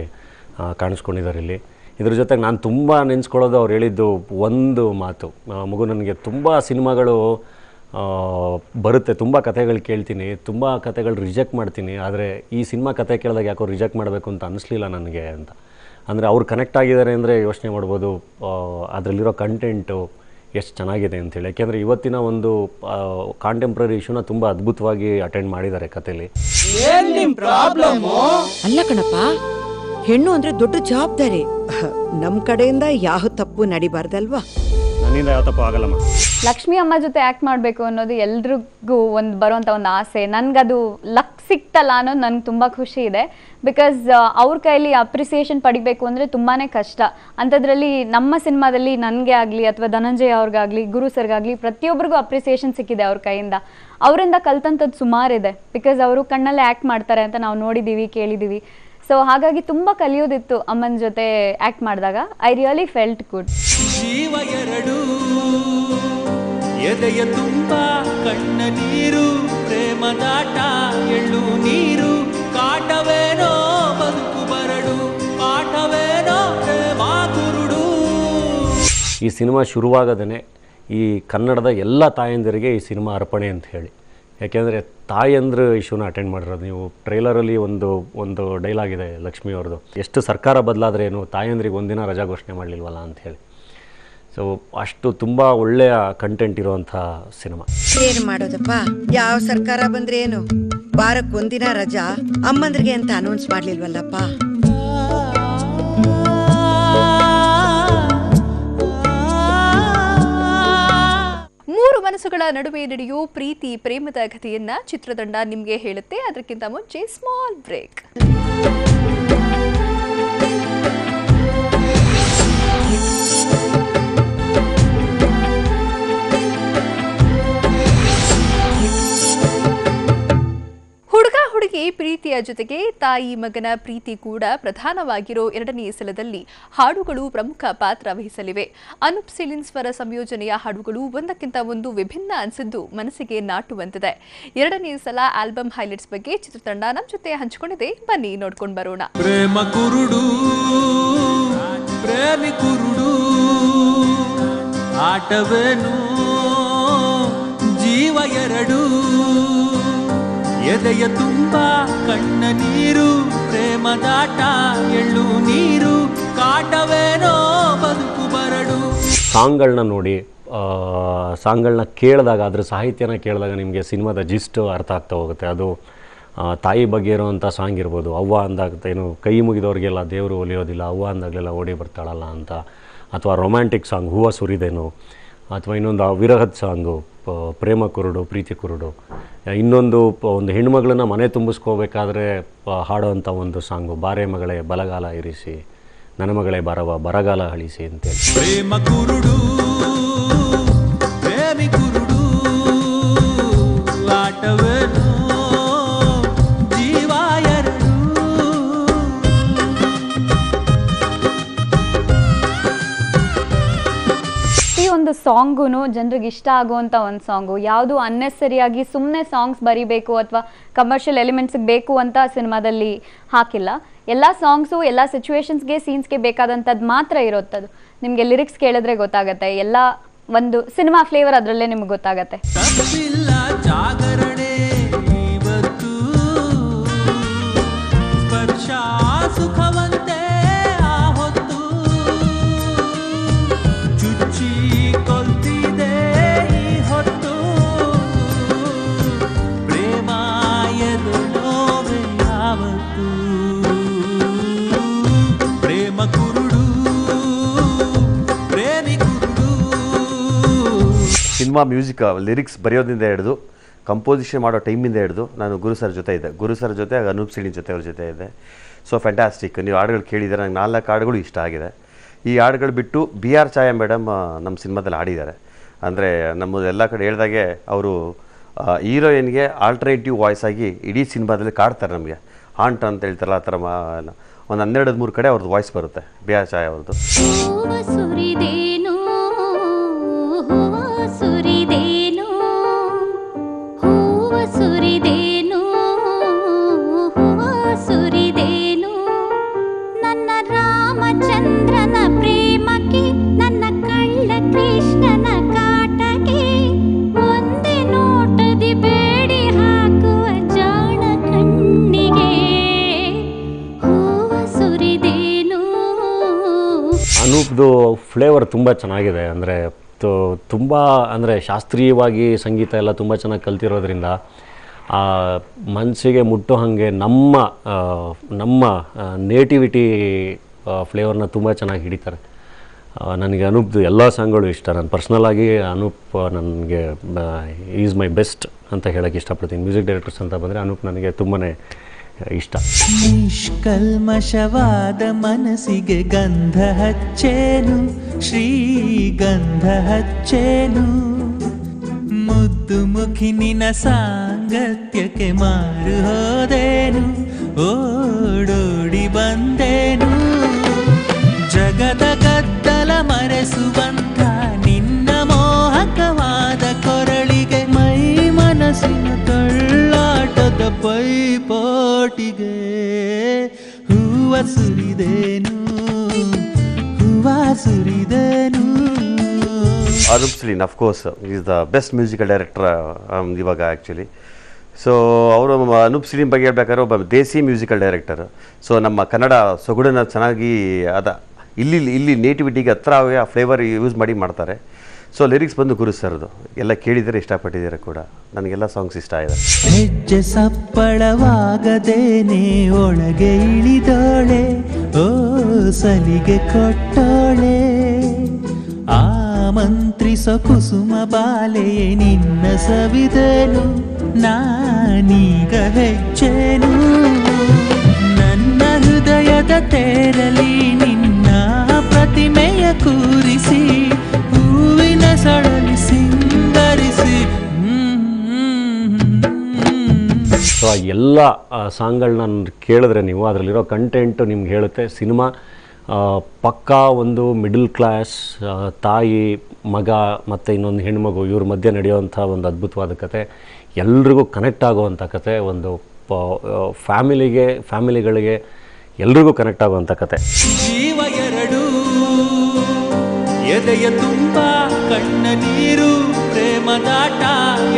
Speaker 2: ಕಾಣಿಸ್ಕೊಂಡಿದ್ದಾರೆ ಇಲ್ಲಿ. ಇದ್ರ ಜೊತೆಗೆ ನಾನು ತುಂಬ ನೆನೆಸ್ಕೊಳ್ಳೋದು ಅವ್ರು ಹೇಳಿದ್ದು ಒಂದು ಮಾತು, ಮಗು ನನಗೆ ತುಂಬ ಸಿನಿಮಾಗಳು ಬರುತ್ತೆ, ತುಂಬ ಕಥೆಗಳು ಕೇಳ್ತೀನಿ, ತುಂಬ ಕಥೆಗಳು ರಿಜೆಕ್ಟ್ ಮಾಡ್ತೀನಿ, ಆದರೆ ಈ ಸಿನಿಮಾ ಕತೆ ಕೇಳಿದಾಗ ಯಾಕೋ ರಿಜೆಕ್ಟ್ ಮಾಡಬೇಕು ಅಂತ ಅನ್ನಿಸ್ಲಿಲ್ಲ ನನಗೆ ಅಂತ. ಅಂದರೆ ಅವ್ರು ಕನೆಕ್ಟ್ ಆಗಿದ್ದಾರೆ ಅಂದರೆ ಯೋಚನೆ ಮಾಡ್ಬೋದು ಅದರಲ್ಲಿರೋ ಕಂಟೆಂಟು ಎಷ್ಟು ಚೆನ್ನಾಗಿದೆ ಅಂತೇಳಿ. ಯಾಕೆಂದರೆ ಇವತ್ತಿನ ಒಂದು ಕಾಂಟೆಂಪ್ರರಿ ಇಶ್ಯೂನ ತುಂಬ ಅದ್ಭುತವಾಗಿ ಅಟೆಂಡ್ ಮಾಡಿದ್ದಾರೆ ಕಥೆಯಲ್ಲಿ.
Speaker 12: ಅಲ್ಲ ಕಣಪ್ಪ, ಹೆಣ್ಣು ಅಂದರೆ ದೊಡ್ಡ ಜವಾಬ್ದಾರಿ. ನಮ್ಮ ಕಡೆಯಿಂದ ಯಾವ ತಪ್ಪು ನಡಿಬಾರ್ದಲ್ವಾ?
Speaker 2: ನನ್ನಿಂದ ಯಾವ ತಪ್ಪು ಆಗಲ್ಲಮ್ಮ.
Speaker 5: ಲಕ್ಷ್ಮಿ ಅಮ್ಮ ಜೊತೆ ಆ್ಯಕ್ಟ್ ಮಾಡಬೇಕು ಅನ್ನೋದು ಎಲ್ರಿಗೂ ಒಂದು ಬರುವಂಥ ಒಂದು ಆಸೆ. ನನಗದು ಲಕ್ ಸಿಕ್ತಲ್ಲ ಅನ್ನೋದು ನನಗೆ ತುಂಬ ಖುಷಿ ಇದೆ. ಬಿಕಾಸ್ ಅವ್ರ ಕೈಯಲ್ಲಿ ಅಪ್ರಿಸಿಯೇಷನ್ ಪಡಿಬೇಕು ಅಂದರೆ ತುಂಬಾ ಕಷ್ಟ. ಅಂಥದ್ರಲ್ಲಿ ನಮ್ಮ ಸಿನಿಮಾದಲ್ಲಿ ನನಗೆ ಆಗಲಿ ಅಥವಾ ಧನಂಜಯ ಅವ್ರಿಗಾಗಲಿ ಗುರು ಸರ್ಗಾಗಲಿ ಪ್ರತಿಯೊಬ್ಬರಿಗೂ ಅಪ್ರಿಸಿಯೇಷನ್ ಸಿಕ್ಕಿದೆ ಅವ್ರ ಕೈಯಿಂದ. ಅವರಿಂದ ಕಲ್ತಂಥದ್ದು ಸುಮಾರಿದೆ. ಬಿಕಾಸ್ ಅವರು ಕಣ್ಣಲ್ಲೇ ಆ್ಯಕ್ಟ್ ಮಾಡ್ತಾರೆ ಅಂತ ನಾವು ನೋಡಿದ್ದೀವಿ, ಕೇಳಿದ್ದೀವಿ. ಸೊ ಹಾಗಾಗಿ ತುಂಬ ಕಲಿಯೋದಿತ್ತು ಅಮ್ಮನ ಜೊತೆ ಆ್ಯಕ್ಟ್ ಮಾಡಿದಾಗ. I really felt good.
Speaker 13: ಜೀವ ಎರಡು, ಎದೆಯ ತುಂಬ ಕಣ್ಣ ನೀರು, ಪ್ರೇಮದಾಟ ಎಳ್ಳು ನೀರು, ಕಾಟವೇನೋ ಬದುಕು ಬರಡು, ಪಾಠವೇನೋ ಪ್ರೇಮ ಕುರುಡು.
Speaker 2: ಈ ಸಿನಿಮಾ ಶುರುವಾಗದೇ ಈ ಕನ್ನಡದ ಎಲ್ಲ ತಾಯಂದಿರಿಗೆ ಈ ಸಿನಿಮಾ ಅರ್ಪಣೆ ಅಂತ ಹೇಳಿ. ಯಾಕೆಂದರೆ ತಾಯಂದ್ರ ಇಶ್ಯೂನ ಅಟೆಂಡ್ ಮಾಡಿರೋದು ನೀವು. ಟ್ರೈಲರಲ್ಲಿ ಒಂದು ಡೈಲಾಗ್ ಇದೆ ಲಕ್ಷ್ಮಿ ಅವ್ರದ್ದು, ಎಷ್ಟು ಸರ್ಕಾರ ಬದಲಾದ್ರೆ ಏನು ತಾಯಂದ್ರಿಗೆ ಒಂದಿನ ರಜಾ ಘೋಷಣೆ ಮಾಡಲಿಲ್ವಲ್ಲ ಅಂಥೇಳಿ. ಸೊ ಅಷ್ಟು ತುಂಬ ಒಳ್ಳೆಯ ಕಂಟೆಂಟ್ ಇರುವಂಥ ಸಿನಿಮಾ.
Speaker 12: ಏನು ಮಾಡೋದಪ್ಪ, ಯಾವ ಸರ್ಕಾರ ಬಂದ್ರೆ ಏನು, ವಾರಕ್ಕೊಂದಿನ ರಜಾ ಅಮ್ಮಂದ್ರಿಗೆ ಅಂತ ಅನೌನ್ಸ್ ಮಾಡ್ಲಿಲ್ವಲ್ಲಪ್ಪ.
Speaker 1: ಮೂರು ಮನಸ್ಸುಗಳ ನಡುವೆ ನಡೆಯೋ ಪ್ರೀತಿ ಪ್ರೇಮದ ಕಥೆಯನ್ನ ಚಿತ್ರತಂಡ ನಿಮಗೆ ಹೇಳುತ್ತೆ. ಅದಕ್ಕಿಂತ ಮುಂಚೆ ಸ್ಮಾಲ್ ಬ್ರೇಕ್. ಹುಡುಗ ಹುಡುಗಿ ಪ್ರೀತಿಯ ಜೊತೆಗೆ ತಾಯಿ ಮಗನ ಪ್ರೀತಿ ಕೂಡ ಪ್ರಧಾನವಾಗಿರೋ ಎರಡನೇ ಸಲದಲ್ಲಿ ಹಾಡುಗಳು ಪ್ರಮುಖ ಪಾತ್ರ ವಹಿಸಲಿವೆ. ಅನೂಪ್ ಸಿಲಿನ್ ಸ್ವರ ಸಂಯೋಜನೆಯ ಹಾಡುಗಳು ಒಂದಕ್ಕಿಂತ ಒಂದು ವಿಭಿನ್ನ ಅನಿಸಿದ್ದು ಮನಸ್ಸಿಗೆ ನಾಟುವಂತಿದೆ. ಎರಡನೇ ಸಲ ಆಲ್ಬಮ್ ಹೈಲೈಟ್ಸ್ ಬಗ್ಗೆ ಚಿತ್ರತಂಡ ನಮ್ಮ ಜೊತೆ ಹಂಚಿಕೊಂಡಿದೆ, ಬನ್ನಿ ನೋಡ್ಕೊಂಡು ಬರೋಣ.
Speaker 13: ಪ್ರೇಮ ಕುರುಡು, ಪ್ರೇಮಿ ಕುರುಡು, ಆಟವೇನು ಜೀವ ಎರಡು, ಎದೆಯ ತುಂಬ ಕಣ್ಣ ನೀರು, ಪ್ರೇಮದಾಟ ಎಳ್ಳು ನೀರು, ಕಾಟವೇನೋ ಬದುಕು ಬರಡು.
Speaker 2: ಸಾಂಗ್ಗಳನ್ನ ನೋಡಿ, ಸಾಂಗ್ಗಳನ್ನ ಕೇಳಿದಾಗ, ಅದ್ರ ಸಾಹಿತ್ಯನ ಕೇಳಿದಾಗ ನಿಮಗೆ ಸಿನಿಮಾದ ಜಿಸ್ಟ್ ಅರ್ಥ ಆಗ್ತಾ ಹೋಗುತ್ತೆ. ಅದು ತಾಯಿ ಬಗ್ಗೆ ಇರೋವಂಥ ಸಾಂಗ್ ಇರ್ಬೋದು. ಅವ್ವ ಅಂದಾಗ ಏನು ಕೈ ಮುಗಿದವ್ರಿಗೆಲ್ಲ ದೇವರು ಒಲಿಯೋದಿಲ್ಲ, ಅವ್ವ ಅಂದಾಗಲೆಲ್ಲ ಓಡಿ ಬರ್ತಾಳಲ್ಲ ಅಂತ. ಅಥವಾ ರೊಮ್ಯಾಂಟಿಕ್ ಸಾಂಗ್ ಹೂವ ಸುರಿದೇನು, ಅಥವಾ ಇನ್ನೊಂದು ವಿರಹದ ಸಾಂಗು ಪ್ರೇಮ ಕುರುಡು, ಪ್ರೀತಿ ಕುರುಡು. ಇನ್ನೊಂದು ಒಂದು ಹೆಣ್ಮಗಳನ್ನ ಮನೆ ತುಂಬಿಸ್ಕೋಬೇಕಾದ್ರೆ ಹಾಡೋವಂಥ ಒಂದು ಸಾಂಗು, ಬಾರೆ ಮಗಳೇ ಬಲಗಾಲ ಇರಿಸಿ ನನ್ನ ಮಗಳೇ ಬರಗಾಲ ಅಳಿಸಿ ಅಂತೇಳಿ.
Speaker 13: ಪ್ರೇಮ ಕುರುಡು ಪ್ರೇಮಿ ಕುರುಡು ಆಟವೇನೋ ಜೀವ ಎರಡು.
Speaker 5: ಈ ಒಂದು ಸಾಂಗು ಜನರಿಗೆ ಇಷ್ಟ ಆಗುವಂಥ ಒಂದು ಸಾಂಗು, ಯಾವುದು ಅನ್ನೆಸರಿಯಾಗಿ ಸುಮ್ಮನೆ ಸಾಂಗ್ಸ್ ಬರಿಬೇಕು ಅಥವಾ ಕಮರ್ಷಿಯಲ್ ಎಲಿಮೆಂಟ್ಸ್ಗೆ ಬೇಕು ಅಂತ ಸಿನಿಮಾದಲ್ಲಿ ಹಾಕಿಲ್ಲ. ಎಲ್ಲ ಸಾಂಗ್ಸು ಎಲ್ಲ ಸಿಚುವೇಶನ್ಸ್ಗೆ ಸೀನ್ಸ್ಗೆ ಬೇಕಾದಂಥದ್ದು ಮಾತ್ರ ಇರೋತ್ತದು. ನಿಮಗೆ ಲಿರಿಕ್ಸ್ ಕೇಳಿದ್ರೆ ಗೊತ್ತಾಗತ್ತೆ, ಎಲ್ಲ ಒಂದು ಸಿನಿಮಾ ಫ್ಲೇವರ್ ಅದರಲ್ಲೇ ನಿಮ್ಗೆ ಗೊತ್ತಾಗತ್ತೆ.
Speaker 13: ತಪ್ಪಿಲ್ಲ ಜಾಗರಣೆ ಇವತ್ತು ಸ್ಪರ್ಶ ಸುಖವಂತೆ ಆ ಹೊತ್ತು ಚುಚ್ಚಿ ಕೊಲ್ತಿದೆ ಈ ಹೊತ್ತು ಪ್ರೇಮ ಎದುರೋವೆ ಯಾವತ್ತು ಪ್ರೇಮ ಕುರುಡು ಪ್ರೇಮಿ ಕುರುಡು.
Speaker 14: ಸಿನಿಮಾ ಮ್ಯೂಸಿಕ್ ಲಿರಿಕ್ಸ್ ಬರೆಯೋದ್ರಿಂದ ಹಿಡಿದು ಕಂಪೋಸಿಷನ್ ಮಾಡೋ ಟೈಮಿಂದ ಹಿಡಿದು ನಾನು ಗುರು ಸರ್ ಜೊತೆ ಇದ್ದೆ. ಗುರು ಸರ್ ಜೊತೆ ಅನೂಪ್ ಸಿಳಿ ಜೊತೆ ಅವ್ರ ಜೊತೆ ಇದ್ದೆ. So fantastic. ನೀವು ಹಾಡುಗಳು ಕೇಳಿದರೆ ನಂಗೆ 4 ಹಾಡುಗಳು ಇಷ್ಟ ಆಗಿದೆ. ಈ ಹಾಡುಗಳು ಬಿಟ್ಟು BR ಛಾಯಾ ಮೇಡಮ್ ನಮ್ಮ ಸಿನಿಮಾದಲ್ಲಿ ಹಾಡಿದ್ದಾರೆ. ಅಂದರೆ ನಮ್ಮ ಎಲ್ಲ ಕಡೆ ಹೇಳ್ದಾಗೆ ಅವರು ಹೀರೋಯಿನ್ಗೆ ಆಲ್ಟರ್ನೇಟಿವ್ ವಾಯ್ಸ್ ಆಗಿ ಇಡೀ ಸಿನಿಮಾದಲ್ಲಿ ಕಾಡ್ತಾರೆ. ನಮಗೆ ಹಾಂಟ್ ಅಂತ ಹೇಳ್ತಾರಲ್ಲ, ಆ ಥರ ಒಂದು 12-13 ಕಡೆ ಅವ್ರದ್ದು ವಾಯ್ಸ್ ಬರುತ್ತೆ BR ಛಾಯಾ ಅವ್ರದ್ದು.
Speaker 15: ನನ್ನ ರಾಮಚಂದ್ರನ ಪ್ರೇಮಕ್ಕೆ ನನ್ನ ಕಳ್ಳ ಕೃಷ್ಣನ ಕಾಟಕ್ಕೆ ಒಂದೇ ನೋಟದಿ ಬೇಡಿ ಹಾಕುವ ಜಾಣ ಕಣ್ಣಿಗೆ ಹೂವ ಸುರಿದೇನು.
Speaker 2: ಅನೂಪ್ದು ಫ್ಲೇವರ್ ತುಂಬ ಚೆನ್ನಾಗಿದೆ. ಅಂದರೆ ತುಂಬ ಅಂದರೆ ಶಾಸ್ತ್ರೀಯವಾಗಿ ಸಂಗೀತ ಎಲ್ಲ ತುಂಬ ಚೆನ್ನಾಗಿ ಕಲ್ತಿರೋದ್ರಿಂದ ಮನಸ್ಸಿಗೆ ಮುಟ್ಟೋ ಹಾಗೆ ನಮ್ಮ ನೇಟಿವಿಟಿ ಫ್ಲೇವರ್ನ ತುಂಬ ಚೆನ್ನಾಗಿ ಹಿಡಿತಾರೆ. ನನಗೆ ಅನೂಪ್ದು ಎಲ್ಲ ಸಾಂಗ್ಗಳು ಇಷ್ಟ. ನಾನು ಪರ್ಸ್ನಲಾಗಿ ಅನೂಪ್ ನನಗೆ ಈಸ್ ಮೈ ಬೆಸ್ಟ್ ಅಂತ ಹೇಳೋಕ್ಕೆ ಇಷ್ಟಪಡ್ತೀನಿ. ಮ್ಯೂಸಿಕ್ ಡೈರೆಕ್ಟರ್ಸ್ ಅಂತ ಬಂದರೆ ಅನೂಪ್ ನನಗೆ ತುಂಬಾ ಇಷ್ಟ.
Speaker 13: ನಿಷ್ಕಲ್ಮಶವಾದ ಮನಸ್ಸಿಗೆ ಗಂಧ ಹಚ್ಚೇನು, ಶ್ರೀಗಂಧ ಹಚ್ಚೇನು, ಮುದ್ದು ಮುಖಿ ನಿನ ಸಾಂಗತ್ಯಕ್ಕೆ ಮಾರು ಹೋದೇನು, ಓಡೋಡಿ ಬಂದೇನು, ಜಗದ ಗದ್ದಲ ಮರೆಸುವಂಥ ನಿನ್ನ ಮೋಹಕವಾದ ಕೊರಳಿಗೆ ಮೈ ಮನಸ್ಸಿನ ತಳ್ಳಾಟದ ಪೈಪೋಟಿಗೆ ಹೂವ ಸುರಿದೇನು, ಹೂವ ಸುರಿದೇನು.
Speaker 14: Anoop Seelin of course is the best musical director ಇವಾಗ ಆ್ಯಕ್ಚುಲಿ. ಸೊ ಅವರು ಅನೂಪ್ ಸಿಳೀನ್ ಬಗ್ಗೆ ಹೇಳ್ಬೇಕಾದ್ರೆ ಒಬ್ಬ ದೇಸಿ ಮ್ಯೂಸಿಕಲ್ ಡೈರೆಕ್ಟರ್. ಸೊ ನಮ್ಮ ಕನ್ನಡ ಸೊಗಡನ್ನು ಚೆನ್ನಾಗಿ ಇಲ್ಲಿ ನೇಟಿವಿಟಿಗೆ ಹತ್ರ ಆ ಫ್ಲೇವರ್ ಯೂಸ್ ಮಾಡಿ ಮಾಡ್ತಾರೆ. ಸೊ ಲಿರಿಕ್ಸ್ ಬಂದು ಗುರು ಸರ್ದು ಎಲ್ಲ ಕೇಳಿದರೆ ಇಷ್ಟಪಟ್ಟಿದ್ದಾರೆ ಕೂಡ. ನನಗೆಲ್ಲ ಸಾಂಗ್ಸ್ ಇಷ್ಟ ಆಗಿದೆ.
Speaker 13: ಹೆಜ್ಜೆ ಸಪ್ಪಳವಾಗದೇನೆ ಒಳಗೆ ಇಳಿದೋಳೆ, ಓ ಸಲಿಗೆ ಕೊಟ್ಟೋಳೆ, ಆಮಂತ್ರಿಸೋ ಕುಸುಮ ಬಾಲೆಯೇ ನಿನ್ನ ಸವಿದೇನು, ನಾನೀಗ ಹೆಜ್ಜೇನು, ನನ್ನ ಹೃದಯದ ತೇರಲಿ ನಿನ್ನ ಪ್ರತಿಮೆಯ ಕೂರಿಸಿ ಹೂವಿನ ಸೊಳಲಿ ಸಿಂಗರಿಸಿ.
Speaker 2: ಸೊ ಎಲ್ಲ ಸಾಂಗ್ಗಳನ್ನ ಕೇಳಿದ್ರೆ ನೀವು ಅದರಲ್ಲಿರೋ ಕಂಟೆಂಟು ನಿಮ್ಗೆ ಹೇಳುತ್ತೆ. ಸಿನಿಮಾ ಪಕ್ಕಾ ಒಂದು ಮಿಡಲ್ ಕ್ಲಾಸ್ ತಾಯಿ ಮಗ ಮತ್ತು ಇನ್ನೊಂದು ಹೆಣ್ಮಗು ಇವ್ರ ಮಧ್ಯೆ ನಡೆಯುವಂಥ ಒಂದು ಅದ್ಭುತವಾದ ಕತೆ, ಎಲ್ರಿಗೂ ಕನೆಕ್ಟ್ ಆಗುವಂಥ ಕತೆ, ಒಂದು ಫ್ಯಾಮಿಲಿಗಳಿಗೆ ಎಲ್ರಿಗೂ ಕನೆಕ್ಟ್ ಆಗುವಂಥ ಕತೆ.
Speaker 13: ಜೀವ ಎರಡು ಎದೆಯ ತುಂಬ ಕಣ್ಣ ನೀರು, ಪ್ರೇಮದಾಟ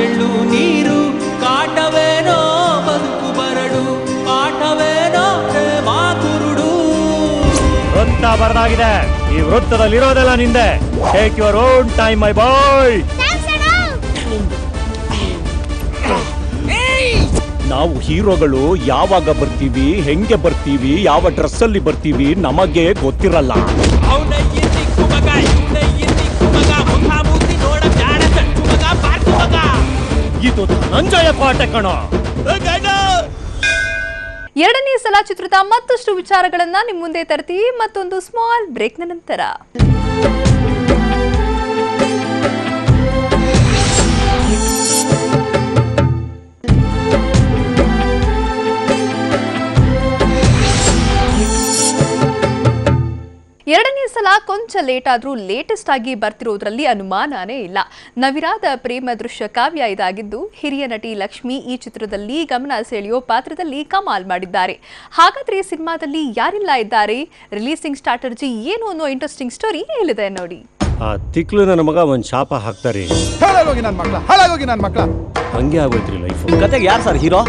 Speaker 13: ಎಳ್ಳು ನೀರು, ಕಾಟವೇನೋ ಬದುಕು ಬರಡು, ಪಾಠವೇನೋ ಪ್ರೇಮ ಕುರುಡು.
Speaker 7: ವೃತ್ತ ಬರದಾಗಿದೆ, ಈ ವೃತ್ತದಲ್ಲಿರೋದೆಲ್ಲ ನಿಂದೆ. Take your own time my boy. ನಾವು ಹೀರೋಗಳು ಯಾವಾಗ ಬರ್ತೀವಿ, ಹೆಂಗೆ ಬರ್ತೀವಿ, ಯಾವ ಡ್ರೆಸ್ಸಲ್ಲಿ ಬರ್ತೀವಿ ನಮಗೆ ಗೊತ್ತಿರಲ್ಲ. ಇದು ಧನಂಜಯ ಪಾಠ ಕಣೋ.
Speaker 1: ಎರಡನೇ ಸಲ ಚಿತ್ರದ ಮತ್ತಷ್ಟು ವಿಚಾರಗಳನ್ನ ನಿಮ್ಮ ಮುಂದೆ ತರ್ತೀವಿ ಮತ್ತೊಂದು ಸ್ಮಾಲ್ ಬ್ರೇಕ್ನ ನಂತರ. ಎರಡನೇ ಸಲ ಕೊಂಚ ಲೇಟ್ ಆದ್ರೂ ಲೇಟೆಸ್ಟ್ ಆಗಿ ಬರ್ತಿರೋದ್ರಲ್ಲಿ ಅನುಮಾನನೇ ಇಲ್ಲ. ನವಿರಾದ ಪ್ರೇಮ ದೃಶ್ಯ ಕಾವ್ಯ ಇದಾಗಿದ್ದು ಹಿರಿಯ ನಟಿ ಲಕ್ಷ್ಮಿ ಈ ಚಿತ್ರದಲ್ಲಿ ಗಮನ ಸೆಳೆಯೋ ಪಾತ್ರದಲ್ಲಿ ಕಮಾಲ್ ಮಾಡಿದ್ದಾರೆ. ಹಾಗಾದ್ರೆ ಸಿನಿಮಾದಲ್ಲಿ ಯಾರೆಲ್ಲ ಇದ್ದಾರೆ, ರಿಲೀಸಿಂಗ್ ಸ್ಟ್ರಾಟಜಿ ಏನು ಅನ್ನೋ ಇಂಟ್ರೆಸ್ಟಿಂಗ್ ಸ್ಟೋರಿ ಹೇಳಿದೆ ನೋಡಿ.
Speaker 2: ಆ ತಿಕ್ಲು ನನ್ನ ಮಗ ಒಂದು ಶಾಪ ಹಾಕ್ತಾರೆ.
Speaker 10: ಹಾಳಾಗೋಗಿ ನನ್ನ ಮಕ್ಕಳ
Speaker 2: ಹಂಗೆ ಆಗೋಯ್ತ್ರಿ ಲೈಫ್.
Speaker 8: ಕತೆಗೆ ಯಾರು ಸರ್ ಹೀರೋ?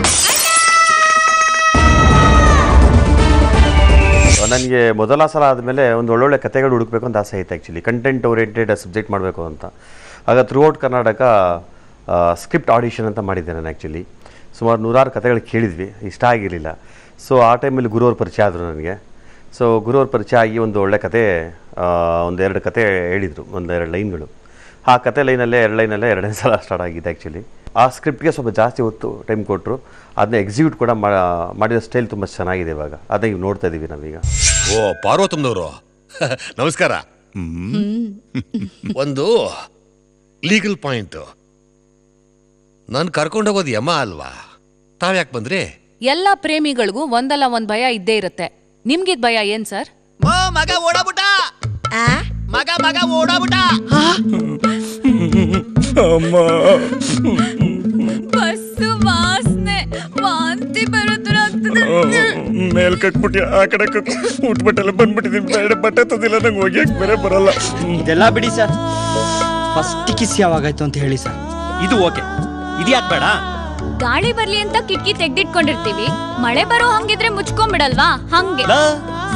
Speaker 14: ನನಗೆ ಮೊದಲ ಸಲ ಆದಮೇಲೆ ಒಂದು ಒಳ್ಳೊಳ್ಳೆ ಕತೆಗಳು ಹುಡುಕಬೇಕು ಅಂತ ಆಸೆ ಇತ್ತು. ಆ್ಯಕ್ಚುಲಿ ಕಂಟೆಂಟ್ ಓರಿಯೆಂಟೆಡ್ ಸಬ್ಜೆಕ್ಟ್ ಮಾಡಬೇಕು ಅಂತ. ಆಗ ಥ್ರೂಔಟ್ ಕರ್ನಾಟಕ ಸ್ಕ್ರಿಪ್ಟ್ ಆಡಿಷನ್ ಅಂತ ಮಾಡಿದ್ದೆ ನಾನು. ಆ್ಯಕ್ಚುಲಿ ಸುಮಾರು 100 ಕತೆಗಳು ಕೇಳಿದ್ವಿ, ಇಷ್ಟ ಆಗಿರಲಿಲ್ಲ. ಸೊ ಆ ಟೈಮಲ್ಲಿ ಗುರುವ್ರ ಪರಿಚಯ ಆದರು ನನಗೆ. ಸೊ ಗುರುವ್ರ ಪರಿಚಯ ಆಗಿ ಒಂದು ಒಳ್ಳೆ ಕತೆ, ಒಂದು 2 ಕತೆ ಹೇಳಿದರು, ಒಂದು 2 ಲೈನ್ಗಳು. ಆ ಕತೆ ಲೈನಲ್ಲೇ 2 ಲೈನಲ್ಲೇ ಎರಡನೇ ಸಲ ಸ್ಟಾರ್ಟ್ ಆಗಿದೆ. ಆ್ಯಕ್ಚುಲಿ ಆ ಸ್ಕ್ರಿಪ್ಟ್ಗೆ ಸ್ವಲ್ಪ ಜಾಸ್ತಿ ಹೊತ್ತು ಟೈಮ್ ಕೊಟ್ಟರು. ಅದನ್ನ ಎಕ್ಸಿಕ್ಯೂಟ್ ಕೂಡ ಮಾಡಿದ ಸ್ಟೈಲ್ ತುಂಬ ಚೆನ್ನಾಗಿದೆ. ಇವಾಗ ಅದನ್ನ ಈಗ ನೋಡ್ತಾ ಇದ್ದೀವಿ ನಾವೀಗ.
Speaker 16: ಓ ಪಾರ್ವತಮ್ಮನವರು ನಮಸ್ಕಾರ. ಒಂದು ಲೀಗಲ್ ಪಾಯಿಂಟ್, ನಾನು ಕರ್ಕೊಂಡೋಗೋದು ಯಮ ಅಲ್ವಾ, ತಾವ್ಯಾಕೆ ಬಂದ್ರಿ?
Speaker 6: ಎಲ್ಲ ಪ್ರೇಮಿಗಳಿಗೂ ಒಂದಲ್ಲ ಒಂದ್ ಭಯ ಇದ್ದೇ ಇರುತ್ತೆ. ನಿಮ್ಗಿದ್ ಭಯ ಏನ್ ಸರ್?
Speaker 13: ಮಗ ಓಡಾಬಿಟ್ಟ, ಮಗ ಓಡಾಬಿಟ್ಟ.
Speaker 9: ಬಸ್ಸು ವಾಸನೆ ವಾಂತಿ ಬರೋದ್ರ
Speaker 7: ಮೇಲ್ ಕಟ್ಬಿಟ್ಟು ಆ ಕಡೆ ಉಟ್ಬಿಟ್ಟೆಲ್ಲ ಬಂದ್ಬಿಟ್ಟಿದ್ದೀನಿ. ಬೇಡ ಬಟ್ಟೆ ತಂದಿಲ್ಲ, ನಂಗೆ ಹೋಗ್ಯಕ್ ಬೇರೆ ಬರಲ್ಲ.
Speaker 8: ಇದೆಲ್ಲ ಬಿಡಿ ಸರ್, ಫಸ್ಟ್ ಕಿಸ್ ಯಾವಾಗಾಯ್ತು ಅಂತ ಹೇಳಿ ಸರ್. ಇದು ಓಕೆ, ಇದ್ಯಾಕ್ ಬೇಡ?
Speaker 9: ಗಾಳಿ ಬರ್ಲಿ ಅಂತ ಕಿಟಕಿ ತೆಗ್ದಿಟ್ಕೊಂಡಿರ್ತೀವಿ, ಮಳೆ ಬರೋ ಹಂಗಿದ್ರೆ ಮುಚ್ಕೊಂಡ್ಬಿಡಲ್ವಾ, ಹಂಗೆ.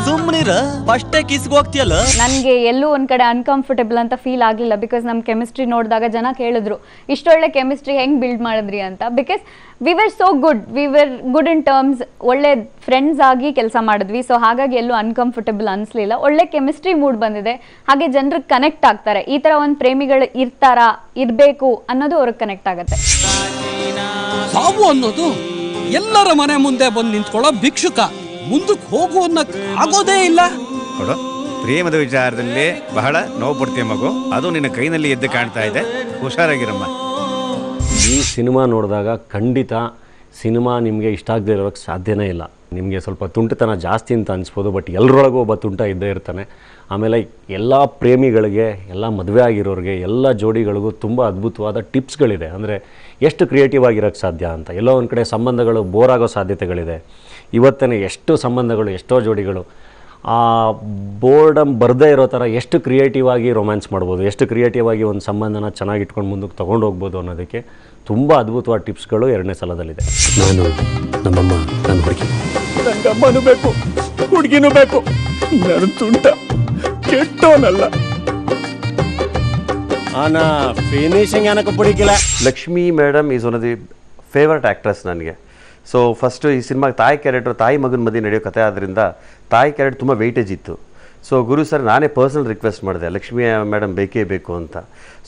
Speaker 8: ಸುಮ್ಮನಿರ ಫಸ್ಟೇ ಕಿಸ್ಗೆ ಹೋಗ್ತೀಯಲ್ಲ.
Speaker 5: ನನಗೆ ಎಲ್ಲೂ ಒಂದು ಕಡೆ ಅನ್ಕಂಫರ್ಟೇಬಲ್ ಅಂತ ಫೀಲ್ ಆಗಲಿಲ್ಲ. ಬಿಕಾಸ್ ನಮ್ಮ ಕೆಮಿಸ್ಟ್ರಿ ನೋಡಿದಾಗ ಜನ ಕೇಳಿದ್ರು ಇಷ್ಟೊಳ್ಳೆ ಕೆಮಿಸ್ಟ್ರಿ ಹೆಂಗೆ ಬಿಲ್ಡ್ ಮಾಡಿದ್ರಿ ಅಂತ. Because we were so good, we were good in terms, ಒಳ್ಳೆ ಫ್ರೆಂಡ್ಸ್ ಆಗಿ ಕೆಲಸ ಮಾಡಿದ್ವಿ. ಸೊ ಹಾಗಾಗಿ ಎಲ್ಲೂ ಅನ್ಕಂಫರ್ಟೇಬಲ್ ಅನಿಸ್ಲಿಲ್ಲ. ಒಳ್ಳೆ ಕೆಮಿಸ್ಟ್ರಿ ಮೂಡ್ ಬಂದಿದೆ, ಹಾಗೆ ಜನರಿಗೆ ಕನೆಕ್ಟ್ ಆಗ್ತಾರೆ. ಈ ಥರ ಒಂದು ಪ್ರೇಮಿಗಳು ಇರ್ತಾರಾ, ಇರಬೇಕು ಅನ್ನೋದು ಅವ್ರಿಗೆ ಕನೆಕ್ಟ್ ಆಗುತ್ತೆ.
Speaker 3: ಸಾವು ಅನ್ನೋದು ಎಲ್ಲರ ಮನೆ ಮುಂದೆ ಬಂದು ನಿಂತ್ಕೊಳ್ಳೋ ಭಿಕ್ಷುಕ, ಮುಂದಕ್ಕೆ ಹೋಗು ಅನ್ನಕ್ ಆಗೋದೇ ಇಲ್ಲ.
Speaker 4: ನೋಡು, ಪ್ರೇಮದ ವಿಚಾರದಲ್ಲಿ ಬಹಳ ನೋವು ಪಡ್ತೀಯ ಮಗು, ಅದು ನಿನ್ನ ಕೈನಲ್ಲಿ ಎದ್ದು ಕಾಣ್ತಾ ಇದೆ, ಹುಷಾರಾಗಿರಮ್ಮ.
Speaker 2: ಈ ಸಿನಿಮಾ ನೋಡಿದಾಗ ಖಂಡಿತ ಸಿನಿಮಾ ನಿಮಗೆ ಇಷ್ಟ ಆಗದೆ ಇರೋಕ್ಕೆ ಸಾಧ್ಯನೇ ಇಲ್ಲ. ನಿಮಗೆ ಸ್ವಲ್ಪ ತುಂಟತನ ಜಾಸ್ತಿ ಅಂತ ಅನಿಸ್ಬೋದು, ಬಟ್ ಎಲ್ಲರೊಳಗೂ ಒಬ್ಬ ತುಂಟ ಇದ್ದೇ ಇರ್ತಾನೆ. ಆಮೇಲೆ ಎಲ್ಲ ಪ್ರೇಮಿಗಳಿಗೆ, ಎಲ್ಲ ಮದುವೆ ಆಗಿರೋರಿಗೆ, ಎಲ್ಲ ಜೋಡಿಗಳಿಗೂ ತುಂಬ ಅದ್ಭುತವಾದ ಟಿಪ್ಸ್ಗಳಿದೆ. ಅಂದರೆ ಎಷ್ಟು ಕ್ರಿಯೇಟಿವ್ ಆಗಿರೋಕ್ಕೆ ಸಾಧ್ಯ ಅಂತ. ಎಲ್ಲೋ ಒಂದು ಕಡೆ ಸಂಬಂಧಗಳು ಬೋರ್ ಆಗೋ ಸಾಧ್ಯತೆಗಳಿದೆ. ಇವತ್ತೇ ಎಷ್ಟು ಸಂಬಂಧಗಳು, ಎಷ್ಟೋ ಜೋಡಿಗಳು ಆ ಬೋರ್ಡಮ್ ಬರದೇ ಇರೋ ಥರ ಎಷ್ಟು ಕ್ರಿಯೇಟಿವ್ ಆಗಿ ರೊಮ್ಯಾನ್ಸ್ ಮಾಡ್ಬೋದು, ಎಷ್ಟು ಕ್ರಿಯೇಟಿವ್ ಆಗಿ ಒಂದು ಸಂಬಂಧನ ಚೆನ್ನಾಗಿ ಇಟ್ಕೊಂಡು ಮುಂದಕ್ಕೆ ತೊಗೊಂಡು ಹೋಗ್ಬೋದು ಅನ್ನೋದಕ್ಕೆ ತುಂಬ ಅದ್ಭುತವಾದ ಟಿಪ್ಸ್ಗಳು ಎರಡನೇ ಸಲದಲ್ಲಿದೆ. ನಾನು ನಮ್ಮಮ್ಮ, ನನ್ನ ಹುಡುಗಿ,
Speaker 7: ನಂಗೆ ಅಮ್ಮನೂ ಬೇಕು, ಹುಡುಗಿನೂ ಬೇಕು. ನಾನು ತುಂಟ ಕೆಟ್ಟೋನಲ್ಲ.
Speaker 2: ಆನಾ ಫಿನಿಶಿಂಗ್ ಏನಕ್ಕೆ ಪುಡಿಕಿಲ್ಲ.
Speaker 14: Lakshmi madam is one of the favourite actress ನನಗೆ. ಸೊ ಫಸ್ಟು ಈ ಸಿನಿಮಾಗೆ ತಾಯಿ ಕ್ಯಾರೆಕ್ಟರ್, ತಾಯಿ ಮಗನ ಮಧ್ಯೆ ನಡೆಯೋ ಕಥೆ ಆದ್ದರಿಂದ ತಾಯಿ ಕ್ಯಾರೆಕ್ಟರ್ ತುಂಬ ವೆಯ್ಟೇಜ್ ಇತ್ತು. ಸೊ ಗುರು ಸರ್ ನಾನೇ ಪರ್ಸನಲ್ ರಿಕ್ವೆಸ್ಟ್ ಮಾಡಿದೆ, ಲಕ್ಷ್ಮಿ ಮೇಡಮ್ ಬೇಕೇ ಬೇಕು ಅಂತ.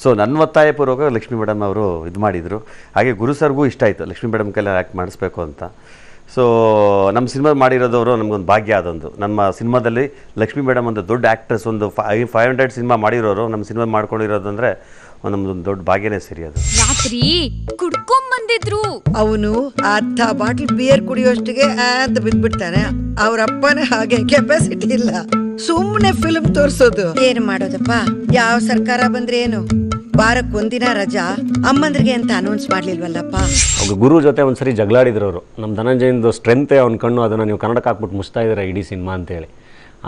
Speaker 14: ಸೊ ನನ್ನ ಒತ್ತಾಯಪೂರ್ವಕ ಲಕ್ಷ್ಮಿ ಮೇಡಮ್ ಅವರು ಇದು ಮಾಡಿದರು. ಹಾಗೆ ಗುರು ಸರ್ಗೂ ಇಷ್ಟ ಆಯಿತು ಲಕ್ಷ್ಮಿ ಮೇಡಮ್ ಕೈಲಿ ಆ್ಯಕ್ಟ್ ಮಾಡಿಸ್ಬೇಕು ಅಂತ. ಸೊ ನಮ್ಮ ಸಿನಿಮಾ ಮಾಡಿರೋದವರು ನಮಗೊಂದು ಭಾಗ್ಯ. ಅದೊಂದು ನಮ್ಮ ಸಿನಿಮಾದಲ್ಲಿ ಲಕ್ಷ್ಮಿ ಮೇಡಮ್ ಒಂದು ದೊಡ್ಡ ಆ್ಯಕ್ಟ್ರೆಸ್, ಒಂದು 500 ಸಿನಿಮಾ ಮಾಡಿರೋರು ನಮ್ಮ ಸಿನಿಮಾ ಮಾಡ್ಕೊಂಡಿರೋದು ಅಂದರೆ ನಮ್ದೊಂದು ದೊಡ್ಡ ಭಾಗ್ಯನೇ ಸರಿ. ಅದು
Speaker 9: ರಾತ್ರಿ ಕುಡ್ಕೊಂಡ್ ಬಂದಿದ್ರು.
Speaker 12: ಅವನು ಅರ್ಧ ಬಾಟಲ್ ಬಿಯರ್ ಕುಡಿಯೋಷ್ಟಿಗೆ ಅಂತ ಬಿದ್ಬಿಡ್ತಾನೆ. ಅವ್ರ ಅಪ್ಪನೇ ಹಾಗೆ, ಕೆಪಾಸಿಟಿ ಇಲ್ಲ, ಸುಮ್ಮನೆ ಫಿಲ್ಮ್ ತೋರ್ಸೋದು. ಏನ್ ಮಾಡೋದಪ್ಪ, ಯಾವ ಸರ್ಕಾರ ಬಂದ್ರೆ ಏನು, ವಾರಕ್ಕೆ ಒಂದಿನ ರಜಾ ಅಮ್ಮಂದ್ರಿಗೆ ಅಂತ ಅನೌನ್ಸ್ ಮಾಡ್ಲಿಲ್ವಲ್ಲಪ್ಪ.
Speaker 2: ಗುರು ಜೊತೆ ಒಂದ್ಸರಿ ಜಗಳಾಡಿದ್ರು ಅವರು. ನಮ್ಮ ಧನಂಜಯಂದು ಸ್ಟ್ರೆಂತೇ ಅವ್ನ ಕಣ್ಣು, ಅದನ್ನು ನೀವು ಕನ್ನಡಕ್ಕೆ ಹಾಕ್ಬಿಟ್ಟು ಮುಚ್ತಾ ಇದ್ದೀರಾ ಇಡೀ ಸಿನಿಮಾ ಅಂತೇಳಿ.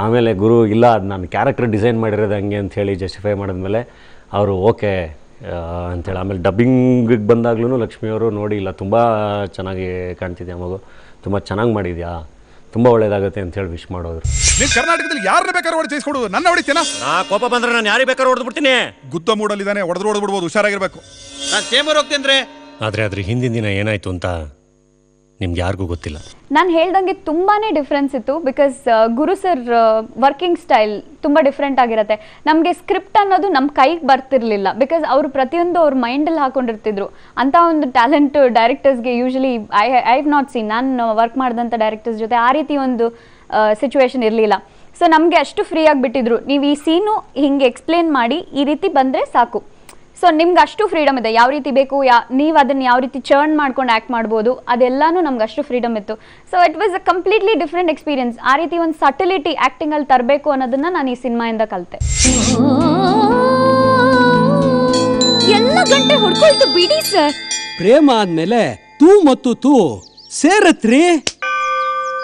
Speaker 2: ಆಮೇಲೆ ಗುರು ಇಲ್ಲ, ಅದು ನಾನು ಕ್ಯಾರೆಕ್ಟರ್ ಡಿಸೈನ್ ಮಾಡಿರೋದು ಹಂಗೆ ಅಂಥೇಳಿ ಜಸ್ಟಿಫೈ ಮಾಡಿದ್ಮೇಲೆ ಅವರು ಓಕೆ ಅಂಥೇಳಿ. ಆಮೇಲೆ ಡಬ್ಬಿಂಗಿಗೆ ಬಂದಾಗ್ಲೂ ಲಕ್ಷ್ಮಿಯವರು ನೋಡಿ, ಇಲ್ಲ ತುಂಬ ಚೆನ್ನಾಗಿ ಕಾಣ್ತಿದ್ಯಾ ಮಗು, ತುಂಬ ಚೆನ್ನಾಗಿ ಮಾಡಿದ್ಯಾ, ತುಂಬ ಒಳ್ಳೇದಾಗುತ್ತೆ ಅಂತೇಳಿ ವಿಶ್ ಮಾಡೋರು.
Speaker 10: ನೀನ್ ಕರ್ನಾಟಕದಲ್ಲಿ ಯಾರನ್ನ ಬೇಕಾದ್ರೂ ಹೊಡೆದು ಜಯಿಸ್ಕೊಡು, ನನ್ನ ಹೊಡಿತೇನಾ?
Speaker 7: ಕೋಪ ಬಂದ್ರೆ ನಾನು ಯಾರಿಗೆ ಬೇಕಾದ್ರೂ ಹೊಡೆದು ಬಿಡ್ತೀನಿ.
Speaker 10: ಗುತ್ತ ಮೂಡಲ್ಲಿದ್ದಾನೆ, ಹೊಡೆದು ಬಿಡ್ಬೋದು, ಹುಷಾರಾಗಿರ್ಬೇಕು.
Speaker 8: ನಾನು ಚೇಂಬರ್ ಹೋಗ್ತೇನ್ರೆ.
Speaker 7: ಆದರೆ ಅದ್ರ ಹಿಂದಿನ ದಿನ ಏನಾಯ್ತು ಅಂತ ನಿಮ್ಗೆ ಯಾರಿಗೂ ಗೊತ್ತಿಲ್ಲ.
Speaker 5: ನಾನು ಹೇಳ್ದಂಗೆ ತುಂಬಾ ಡಿಫ್ರೆನ್ಸ್ ಇತ್ತು. Because Guru sir working style ತುಂಬ ಡಿಫ್ರೆಂಟ್ ಆಗಿರುತ್ತೆ. ನಮಗೆ ಸ್ಕ್ರಿಪ್ಟ್ ಅನ್ನೋದು ನಮ್ಮ ಕೈಗೆ ಬರ್ತಿರ್ಲಿಲ್ಲ. ಬಿಕಾಸ್ ಅವರು ಪ್ರತಿಯೊಂದು ಅವ್ರ ಮೈಂಡಲ್ಲಿ ಹಾಕೊಂಡಿರ್ತಿದ್ರು. ಅಂಥ ಒಂದು ಟ್ಯಾಲೆಂಟ್ ಡೈರೆಕ್ಟರ್ಸ್ಗೆ usually I have not seen, ನಾನು ವರ್ಕ್ ಮಾಡಿದಂಥ ಡೈರೆಕ್ಟರ್ಸ್ ಜೊತೆ ಆ ರೀತಿ ಒಂದು ಸಿಚುವೇಶನ್ ಇರಲಿಲ್ಲ. ಸೊ ನಮಗೆ ಅಷ್ಟು ಫ್ರೀ ಆಗಿಬಿಟ್ಟಿದ್ರು, ನೀವು ಈ ಸೀನು ಹಿಂಗೆ ಎಕ್ಸ್ಪ್ಲೇನ್ ಮಾಡಿ ಈ ರೀತಿ ಬಂದರೆ ಸಾಕು. ಸೊ ನಿಮ್ಗೆ ಅಷ್ಟು ಫ್ರೀಡಮ್ ಇದೆ, ಯಾವ ರೀತಿ ಬೇಕು, ನೀವು ಅದನ್ನು ಯಾವ ರೀತಿ ಚರ್ನ್ ಮಾಡ್ಕೊಂಡು ಆ್ಯಕ್ಟ್ ಮಾಡ್ಬೋದು, ಅದೆಲ್ಲನೂ ನಮ್ಗೆ ಅಷ್ಟು ಫ್ರೀಡಮ್ ಇತ್ತು. So it was a completely different experience. ಆ ರೀತಿ ಒಂದು ಸಟಲಿಟಿ ಆ್ಯಕ್ಟಿಂಗಲ್ಲಿ ತರಬೇಕು ಅನ್ನೋದನ್ನು ನಾನು ಈ ಸಿನಿಮಾಯಿಂದ ಕಲಿತೆ.
Speaker 9: ಎಲ್ಲ ಗಂಟೆ ಹೊಡ್ಕೊಳ್ತು ಬಿಡಿ ಸರ್.
Speaker 3: ಪ್ರೇಮ ಆದ್ಮೇಲೆ ತೂ ಮತ್ತು ತೂ ಸೇರತ್ರಿ,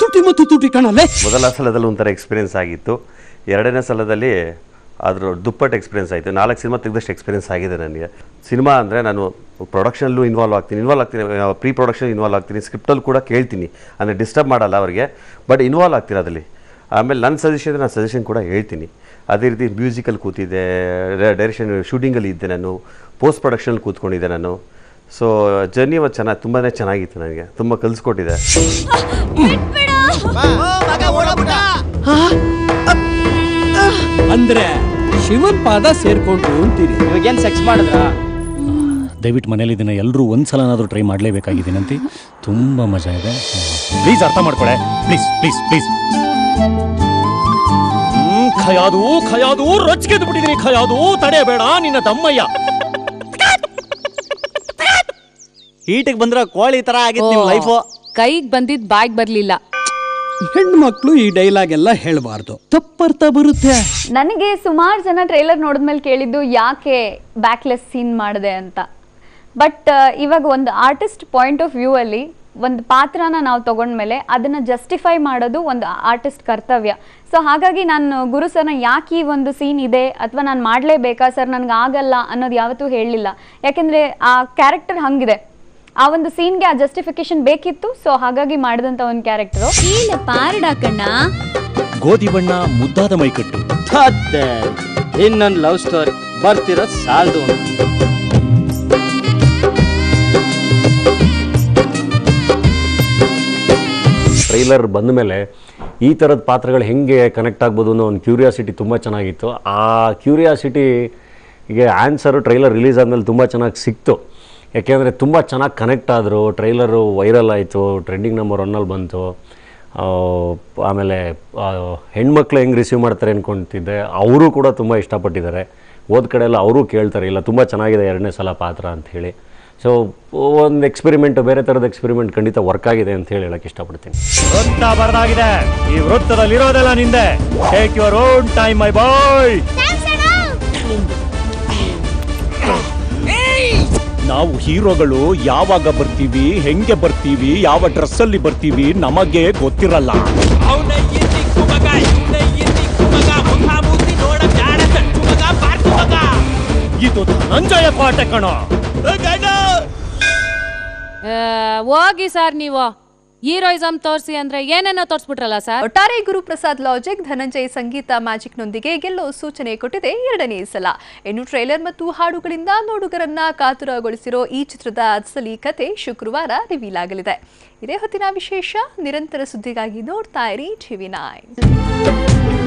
Speaker 3: ತುಟಿ ಮತ್ತು ತುಟಿ ಕಾಣಲ್ಲೇ.
Speaker 14: ಮೊದಲ ಸಲದಲ್ಲಿ ಒಂಥರ ಎಕ್ಸ್ಪೀರಿಯನ್ಸ್ ಆಗಿತ್ತು. ಎರಡನೇ ಸಲದಲ್ಲಿ ಅದ್ರ ದುಪ್ಪಟ್ಟು ಎಕ್ಸ್ಪೀರಿಯನ್ಸ್ ಆಯಿತು. 4 ಸಿನಿಮಾ ತೆಗೆದಷ್ಟು ಎಕ್ಸ್ಪೀರಿಯನ್ಸ್ ಆಗಿದೆ ನನಗೆ. ಸಿನಿಮಾ ಅಂದರೆ ನಾನು ಪ್ರೊಡಕ್ಷನಲ್ಲೂ ಇನ್ವಾಲ್ವ್ ಆಗ್ತೀನಿ, ಪ್ರೀ ಪ್ರೊಡಕ್ಷನ್ ಇನ್ವಾಲ್ವ್ ಆಗ್ತೀನಿ, ಸ್ಕ್ರಿಪ್ಟಲ್ಲಿ ಕೂಡ ಕೇಳ್ತೀನಿ, ಅಂದರೆ ಡಿಸ್ಟರ್ಬ್ ಮಾಡಲ್ಲ ಅವರಿಗೆ, ಬಟ್ ಇನ್ವಾಲ್ವ್ ಆಗ್ತೀನಿ ಅದರಲ್ಲಿ. ಆಮೇಲೆ ನನ್ನ ಸಜೆಷನ್ ನಾನು ಸಜೆಷನ್ ಕೂಡ ಹೇಳ್ತೀನಿ. ಅದೇ ರೀತಿ ಮ್ಯೂಸಿಕಲ್ಲಿ ಕೂತಿದ್ದೆ, ಡೈರೆಕ್ಷನ್ ಶೂಟಿಂಗಲ್ಲಿ ಇದ್ದೆ, ನಾನು ಪೋಸ್ಟ್ ಪ್ರೊಡಕ್ಷನಲ್ಲಿ ಕೂತ್ಕೊಂಡಿದ್ದೆ ನಾನು. ಸೊ ಜರ್ನಿ ಚೆನ್ನಾಗಿ ತುಂಬಾ ಚೆನ್ನಾಗಿತ್ತು, ನನಗೆ ತುಂಬ ಕಲಿಸ್ಕೊಟ್ಟಿದೆ.
Speaker 3: ಅಂದ್ರೆ ಶಿವನ್ ಪಾದ ಸೇರ್ಕೊಂಡ್ರು ಅಂತೀರಿ.
Speaker 8: ಇವಾಗೇನು ಸೆಕ್ಸ್ ಮಾಡಿದ್ರ?
Speaker 7: ದಯವಿಟ್ಟು ಮನೇಲಿ ಇದನ್ನ ಎಲ್ಲರೂ ಒಂದ್ಸಲನಾದರೂ ಟ್ರೈ ಮಾಡಲೇಬೇಕಾಗಿದ್ದೀನಂತೆ. ತುಂಬ ಮಜಾ ಇದೆ. ಪ್ಲೀಸ್ ಅರ್ಥ ಮಾಡ್ಕೊಳೆ, ಪ್ಲೀಸ್ ಪ್ಲೀಸ್ ಪ್ಲೀಸ್. ಖಯಾದು ರೊಚ್ಚಿಗೆದ್ದು ಬಿಟ್ಟಿದ್ದೀನಿ. ಖಯಾದು ತಡೆಯಬೇಡ ನಿನ್ನ ದಮ್ಮಯ್ಯ.
Speaker 8: ಹೀಟಿಗೆ ಬಂದ್ರೆ ಕೋಳಿ ತರ ಆಗಿತ್ತು ನಿಮ್ಮ ಲೈಫು.
Speaker 6: ಕೈಗೆ ಬಂದಿದ್ ಬಾಯ್ಗೆ ಬರ್ಲಿಲ್ಲ.
Speaker 3: ಹೆಣ್ಮಕ್ಳು ಈ ಡೈಲಾಗ್ ಎಲ್ಲ ಹೇಳಬಾರ್ದು, ತಪ್ಪರ್ಥ ಬರುತ್ತೆ.
Speaker 5: ನನಗೆ ಸುಮಾರು ಜನ ಟ್ರೈಲರ್ ನೋಡಿದ್ಮೇಲೆ ಕೇಳಿದ್ದು ಯಾಕೆ ಬ್ಯಾಕ್ಲೆಸ್ ಸೀನ್ ಮಾಡಿದೆ ಅಂತ. ಬಟ್ ಇವಾಗ ಒಂದು ಆರ್ಟಿಸ್ಟ್ ಪಾಯಿಂಟ್ ಆಫ್ ವ್ಯೂ ಅಲ್ಲಿ ಒಂದು ಪಾತ್ರನ ನಾವು ತಗೊಂಡ್ಮೇಲೆ ಅದನ್ನು ಜಸ್ಟಿಫೈ ಮಾಡೋದು ಒಂದು ಆರ್ಟಿಸ್ಟ್ ಕರ್ತವ್ಯ. ಸೊ ಹಾಗಾಗಿ ನಾನು ಗುರು ಸರ್ನ ಯಾಕೆ ಈ ಒಂದು ಸೀನ್ ಇದೆ ಅಥವಾ ನಾನು ಮಾಡಲೇಬೇಕಾ ಸರ್, ನನಗೆ ಆಗಲ್ಲ ಅನ್ನೋದು ಯಾವತ್ತೂ ಹೇಳಲಿಲ್ಲ. ಯಾಕೆಂದರೆ ಆ ಕ್ಯಾರೆಕ್ಟರ್ ಹಂಗಿದೆ, ಆ ಒಂದು ಸೀನ್ಗೆ ಆ ಜಸ್ಟಿಫಿಕೇಶನ್ ಬೇಕಿತ್ತು. ಸೊ ಹಾಗಾಗಿ ಮಾಡಿದಂಥ ಒಂದು ಕ್ಯಾರೆಕ್ಟರು.
Speaker 7: ಗೋಧಿ ಬಣ್ಣ ಮುದ್ದಾದ ಮೈಕಟ್ಟು.
Speaker 8: ಇನ್ನೊಂದು ಲವ್ ಸ್ಟೋರಿ ಬರ್ತಿರೋ ಸಾಲದು.
Speaker 2: ಟ್ರೈಲರ್ ಬಂದ ಮೇಲೆ ಈ ಥರದ ಪಾತ್ರಗಳು ಹೆಂಗೆ ಕನೆಕ್ಟ್ ಆಗ್ಬೋದು ಅನ್ನೋ ಒಂದು ಕ್ಯೂರಿಯಾಸಿಟಿ ತುಂಬ ಚೆನ್ನಾಗಿತ್ತು. ಆ ಕ್ಯೂರಿಯಾಸಿಟಿಗೆ ಆನ್ಸರು ಟ್ರೈಲರ್ ರಿಲೀಸ್ ಆದಮೇಲೆ ತುಂಬ ಚೆನ್ನಾಗಿ ಸಿಕ್ತು. ಯಾಕೆಂದರೆ ತುಂಬ ಚೆನ್ನಾಗಿ ಕನೆಕ್ಟ್ ಆದರು. ಟ್ರೈಲರು ವೈರಲ್ ಆಯಿತು, ಟ್ರೆಂಡಿಂಗ್ ನಂಬರ್ 1 ಬಂತು. ಆಮೇಲೆ ಹೆಣ್ಮಕ್ಳು ಹೆಂಗೆ ರಿಸೀವ್ ಮಾಡ್ತಾರೆ ಅಂದ್ಕೊತಿದ್ದೆ, ಅವರು ಕೂಡ ತುಂಬ ಇಷ್ಟಪಟ್ಟಿದ್ದಾರೆ. ಹೋದ ಕಡೆ ಎಲ್ಲ ಅವರು ಕೇಳ್ತಾರೆ, ಇಲ್ಲ ತುಂಬ ಚೆನ್ನಾಗಿದೆ 2ನೇ ಸಲ ಪಾತ್ರ ಅಂಥೇಳಿ. ಸೊ ಒಂದು ಎಕ್ಸ್ಪೆರಿಮೆಂಟ್, ಬೇರೆ ಥರದ ಎಕ್ಸ್ಪೆರಿಮೆಂಟ್ ಖಂಡಿತ ವರ್ಕ್ ಆಗಿದೆ ಅಂತ ಹೇಳಿ ಹೇಳಕ್ಕೆ ಇಷ್ಟಪಡ್ತೀನಿ.
Speaker 7: ವೃತ್ತ ಬರದಾಗಿದೆ, ಈ ವೃತ್ತದಲ್ಲಿರೋದೆಲ್ಲ ನಿಂದೆ. Take your own time my boy. ನಾವು ಹೀರೋಗಳು ಯಾವಾಗ ಬರ್ತೀವಿ, ಹೆಂಗೆ ಬರ್ತೀವಿ, ಯಾವ ಡ್ರೆಸ್ಸಲ್ಲಿ ಬರ್ತೀವಿ ನಮಗೆ ಗೊತ್ತಿರಲ್ಲ. ಇದು ಧನಂಜಯ ಪಾಠ ಕಣ.
Speaker 6: ಹೋಗಿ ಸರ್, ನೀವು ಹೀರೋಯಿಸಮ್ ತೋರಿಸಿ ಅಂದ್ರೆ ಏನೇನೋ ತೋರಿಸ್ಬಿಟ್ರಲ್ಲ ಸರ್.
Speaker 1: ಒಟ್ಟಾರೆ ಗುರುಪ್ರಸಾದ್ ಲಾಜಿಕ್ ಧನಂಜಯ್ ಸಂಗೀತ ಮ್ಯಾಜಿಕ್ನೊಂದಿಗೆ ಗೆಲ್ಲೋ ಸೂಚನೆ ಕೊಟ್ಟಿದೆ 2ನೇ ಸಲ. ಇನ್ನು ಟ್ರೈಲರ್ ಮತ್ತು ಹಾಡುಗಳಿಂದ ನೋಡುಗರನ್ನ ಕಾತುರಗೊಳಿಸಿರೋ ಈ ಚಿತ್ರದ ಅಸಲಿ ಕತೆ ಶುಕ್ರವಾರ ರಿವೀಲ್ ಆಗಲಿದೆ. ಇದೇ ಹೊತ್ತಿನ ವಿಶೇಷ. ನಿರಂತರ ಸುದ್ದಿಗಾಗಿ ನೋಡ್ತಾ ಇರಿ TV9.